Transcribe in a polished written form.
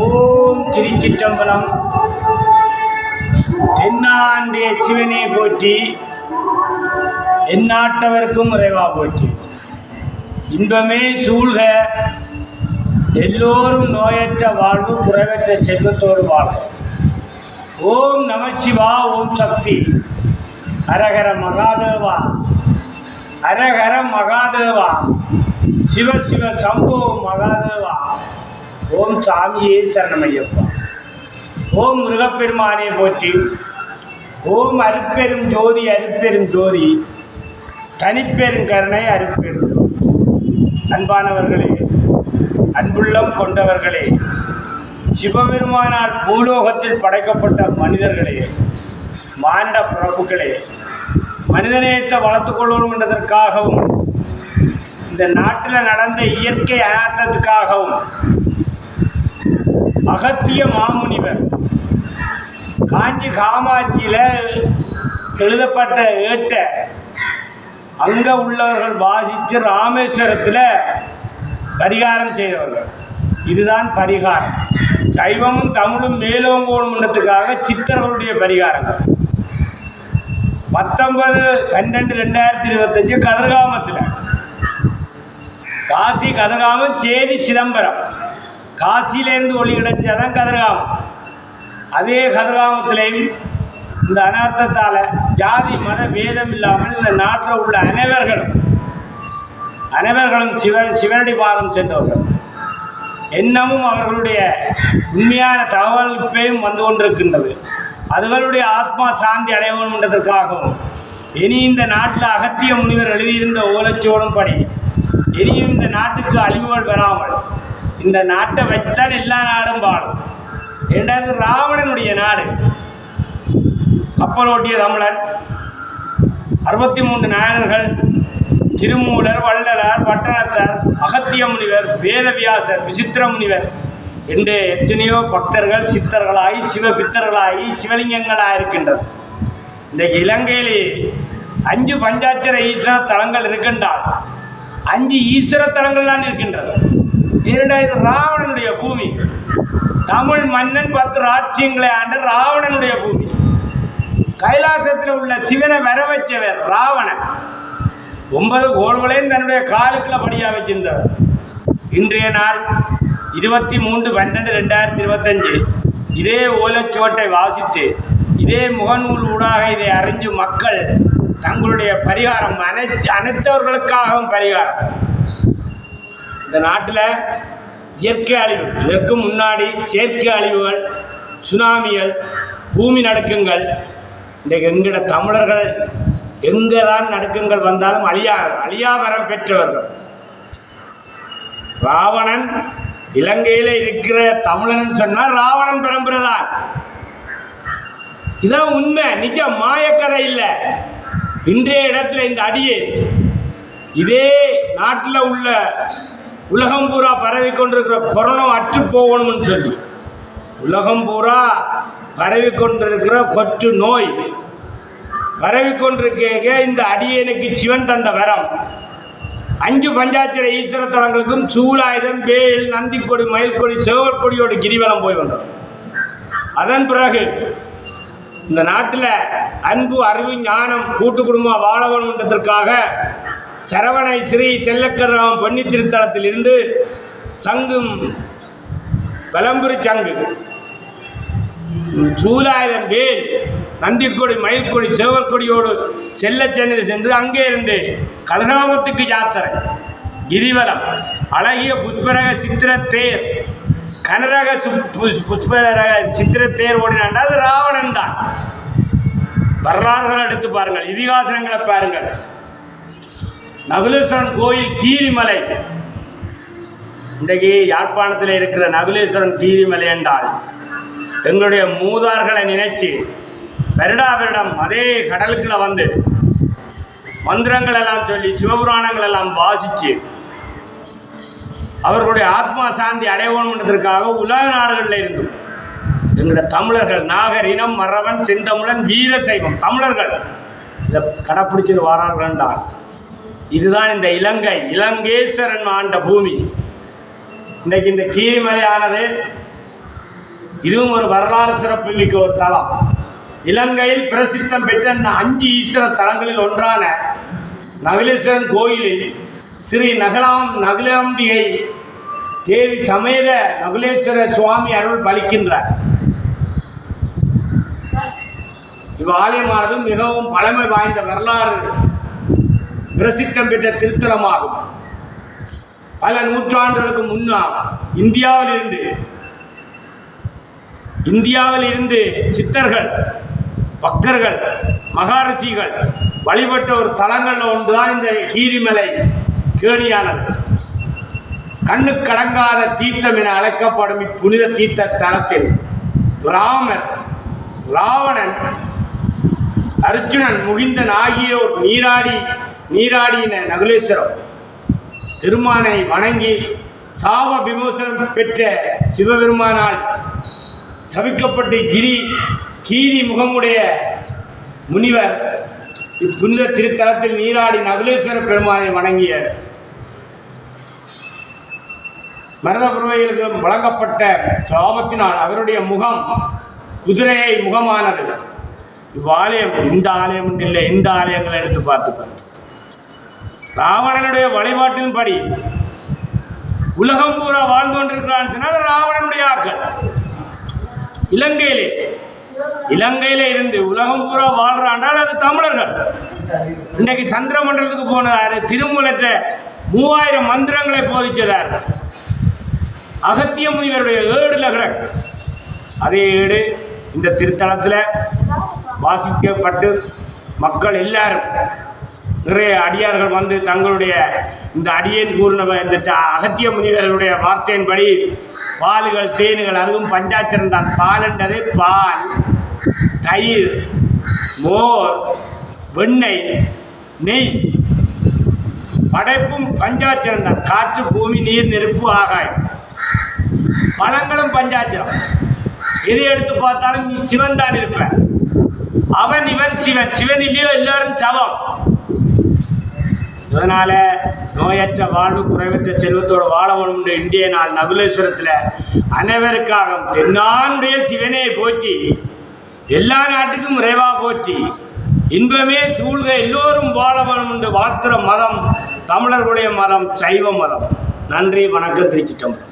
ஓம் திருச்சிற்றம்பலம். தென்னாண்டே சிவனே போற்றி, எந்நாட்டவர்க்கும் இறைவா போற்றி. இன்பமே சூழ்க, எல்லோரும் நோயற்ற வாழ்வு, குறைவற்ற செல்வத்தோடு வாழ்க. ஓம் நமசிவா, ஓம் சக்தி. ஹரஹர மகாதேவா, ஹரஹர மகாதேவா, சிவ சிவ சம்போ மகாதேவா. ஓம் சாமியே சரணமையப்பா. ஓம் முருகப்பெருமானே போற்றி. ஓம் அருட்பெரும் ஜோதி, அருட்பெரும் ஜோதி, தனிப்பெரும் கருணை, அருட்பெரும். அன்பானவர்களே, அன்புள்ளம் கொண்டவர்களே, சிவபெருமானால் பூலோகத்தில் படைக்கப்பட்ட மனிதர்களே, மானிட பிறப்புகளே, மனிதநேயத்தை வளர்த்து கொள்ளணும் என்றதற்காகவும், இந்த நாட்டில் நடந்த இயற்கை அனர்த்தத்துக்காகவும் அகத்திய மாமுனிவர் காஞ்சி காமாட்சியில் எழுதப்பட்ட ஏட்ட அங்கே உள்ளவர்கள் வாசித்து ராமேஸ்வரத்தில் பரிகாரம் செய்தவர்கள். இதுதான் பரிகாரம். சைவமும் தமிழும் மேலோங்கோணுன்றதுக்காக சித்தர்களுடைய பரிகாரங்கள். 19/12/2025 கதிர்காமத்தில், காசி கதிர்காமம், சேதி சிதம்பரம். காசியிலேருந்து ஒளி கிடைச்சாதான் கதிர்காமம். அதே கதிர்காமத்திலையும் இந்த அனர்த்தத்தால் ஜாதி மத வேதம் இல்லாமல் இந்த நாட்டில் உள்ள அனைவர்களும் சிவனடி பாதம் சென்றவர்கள். இன்னமும் அவர்களுடைய உண்மையான தகவல்பையும் வந்து கொண்டிருக்கின்றது. அதுகளுடைய ஆத்மா சாந்தி அடையணும் என்றதற்காகவும், இனி இந்த நாட்டில் அகத்திய முனிவர் எழுதியிருந்த ஓலைச்சுவடும் படி இனியும் இந்த நாட்டுக்கு அழிவுகள் வராமல் இந்த நாட்டை வச்சுத்தான் எல்லா நாடும் வாழும். இரண்டாவது, ராவணனுடைய நாடு. கப்பலோட்டிய தமிழன், 63 நாயகர்கள், திருமூலர், வள்ளலார், பட்டணத்தார், அகத்திய முனிவர், வேதவியாசர், விசித்திர முனிவர் என்று எத்தனையோ பக்தர்கள் சித்தர்களாகி சிவபித்தர்களாகி சிவலிங்கங்களாக இருக்கின்றது. இன்றைக்கு இலங்கையிலே 5 பஞ்சாட்சர ஈஸ்வர தலங்கள் இருக்கின்றால் 5 ஈஸ்வர தலங்கள் தான் இருக்கின்றது. இரண்டாவது, ராவணனுடைய பூமி. தமிழ் மன்னன் 10 ராட்சியங்களை ஆண்ட ராவணனுடைய பூமி. கைலாசத்தில் உள்ள சிவனை வர வச்சவர் ராவணன். 9 கோள்களையும் தன்னுடைய காலுக்குள்ள படியாக வச்சிருந்தவர். இன்றைய நாள் 23/12/2025 இதே ஓலைச்சுவட்டை வாசித்து இதே முகநூல் ஊடாக இதை அறிஞ்சு மக்கள் தங்களுடைய பரிகாரம் அனைத்தவர்களுக்காகவும் பரிகாரம். இந்த நாட்டில் இயற்கை அழிவு, இதற்கு முன்னாடி செயற்கை அழிவுகள், சுனாமிகள், பூமி நடுக்கங்கள். இன்றைக்கு எங்கட தமிழர்கள் எங்கே தான் நடுக்கங்கள் வந்தாலும் அழியாவரம் பெற்றவர்கள். ராவணன் இலங்கையில் இருக்கிற தமிழன் சொன்னால் ராவணன் பரம்பரை தான். இதான் உண்மை, நிஜம், மாயக்கதை இல்லை. இன்றைய இடத்துல இந்த அடியே இதே நாட்டில் உள்ள உலகம் பூரா பரவி கொண்டிருக்கிற கொரோனா அற்று போகணும்னு சொல்லி உலகம் பூரா பரவி கொண்டிருக்கிற கொற்று நோய் பரவி கொண்டிருக்க இந்த அடியனுக்கு சிவன் தந்த வரம் 5 பஞ்சாட்சர ஈஸ்வர தலங்களுக்கும் சூலாயுதம், வேல், நந்திக்கொடி, மயில்கொடி, செவல்கொடியோடு கிரிவலம் போய் வந்தோம். அதன் பிறகு இந்த நாட்டில் அன்பு, அறிவு, ஞானம், கூட்டு குடும்பம் வாழ வேண்டும்ன்றதற்காக சரவணை ஸ்ரீ செல்லக்கராம பொன்னி திருத்தலத்தில் இருந்து சங்கும், வலம்புரி சங்கு, சூலாயுதம், வேல், நந்திக்கொடி, மயில்கொடி, சேவற்கொடியோடு செல்லச்சென்னை சென்று அங்கே இருந்து கதிர்காமத்துக்கு யாத்திரை, கிரிவலம், அழகிய புஷ்பரக சித்திர தேர், கனரக புஷ்பரக சித்திர தேர் ஓடினான். அது ராவணன் தான். வரலாறுகளை எடுத்து பாருங்கள், இதிகாசங்களை பாருங்கள். நகுலேஸ்வரன் கோயில் கீரிமலை, இன்றைக்கு யாழ்ப்பாணத்தில் இருக்கிற நகுலேஸ்வரன் கீரிமலை என்றால் எங்களுடைய மூதார்களை நினைச்சு வருடா வருடம் அதே கடலுக்குள்ள வந்து மந்திரங்கள் எல்லாம் சொல்லி சிவபுராணங்கள் எல்லாம் வாசித்து அவர்களுடைய ஆத்மா சாந்தி அடையணுன்றதற்காக உலக நாடுகளில் இருந்தும் எங்களுடைய தமிழர்கள், நாகர் இனம், மறவன், செந்தமிழன், வீரசைவம் தமிழர்கள் இதை கடைப்பிடிச்சிட்டு வரார்கள் என்றால் இதுதான் இந்த இலங்கை, இலங்கேஸ்வரன் ஆண்ட பூமி. இன்றைக்கு இந்த கீரிமலையானது இதுவும் ஒரு வரலாறு சிறப்பு மிக்க ஒரு தலம். இலங்கையில் பிரசித்தம் பெற்ற 5 ஈஸ்வர தலங்களில் ஒன்றான நகுலேஸ்வரன் கோயிலில் ஸ்ரீ நகுலாம்பிகை தேவி சமேத நகுலேஸ்வர சுவாமி அருள் பலிக்கின்றார். இவ்வாலயமானது மிகவும் பழமை வாய்ந்த வரலாறு பிரசித்தம் பெற்ற திருத்தலமாகும். பல நூற்றாண்டுகளுக்கு முன்னால் இந்தியாவில் இருந்து சித்தர்கள், பக்தர்கள், மகாரிஷிகள் வழிபட்ட ஒரு தலங்களில் ஒன்றுதான் இந்த கீரிமலை கேணியானது. கண்ணுக்கடங்காத தீர்த்தம் என அழைக்கப்படும் இப்புனித தீர்த்த தலத்தில் ராமர், ராவணன், அர்ஜுனன், முகிந்தன் ஆகியோர் நீராடின நகுலேஸ்வரம் திருமானை வணங்கி சாப விமோசனம் பெற்ற சிவபெருமானால் சபிக்கப்பட்டு கீரி முகமுடைய முனிவர் இப்புனித திருத்தலத்தில் நீராடி நகுலேஸ்வர பெருமானை வணங்கிய மருதபுரவைகளுக்கு வழங்கப்பட்ட சாபத்தினால் அவருடைய முகம் குதிரையை முகமானது. இவ்வாலயம் இந்த ஆலயம் இல்லை, இந்த ஆலயங்களை எடுத்து பார்த்துக்கணும். ராவணனுடைய வழிபாட்டின்படி உலகம் பூரா வாழ்ந்து கொண்டிருக்கிறான் சொன்னால் ராவணனுடைய ஆக்கள். இலங்கையிலே இருந்து உலகம் பூரா வாழ்றாண்டால் அது தமிழர்கள். இன்றைக்கு சந்திர மண்டலத்துக்கு போனதாரு, திருமூலற்ற 3000 மந்திரங்களை போதிச்சதார். அகத்திய முனிவருடைய ஏடுல கிடக்கு. அதே ஏடு இந்த திருத்தலத்தில் வாசிக்கப்பட்டு மக்கள் எல்லாரும் நிறைய அடியார்கள் வந்து தங்களுடைய இந்த அடியேன் கூறின இந்த அகத்திய முனிவர்களுடைய வார்த்தையின்படி பால்கள், தேனுகள், அதுவும் பஞ்சாச்சரம் தான். பால் என்றது பால், தயிர், மோர், வெண்ணெய், நெய், படைப்பும் பஞ்சாச்சரம் தான். காற்று, பூமி, நீர், நெருப்பு, ஆகாயம், பழங்களும் பஞ்சாச்சரம். எதை எடுத்து பார்த்தாலும் சிவன் தான் இருப்பேன். அவன் இவன் சிவன், சிவன் இல்லையோ எல்லாரும் சவம். இதனால நோயற்ற வாழ்வு, குறைவற்ற செல்வத்தோடு வாழ வேண்டும். இந்திய நாள் நகுலேஸ்வரத்தில் அனைவருக்காக தென்னானுடைய சிவனை போற்றி, எல்லா நாட்டுக்கும் இறைவா போற்றி, இன்பமே சூழ்க எல்லோரும் வாழ வேண்டும் என்று வாழ்த்துற மதம் தமிழர்களுடைய மதம், சைவ மதம். நன்றி, வணக்கம். திருச்சிட்டம்பலம்.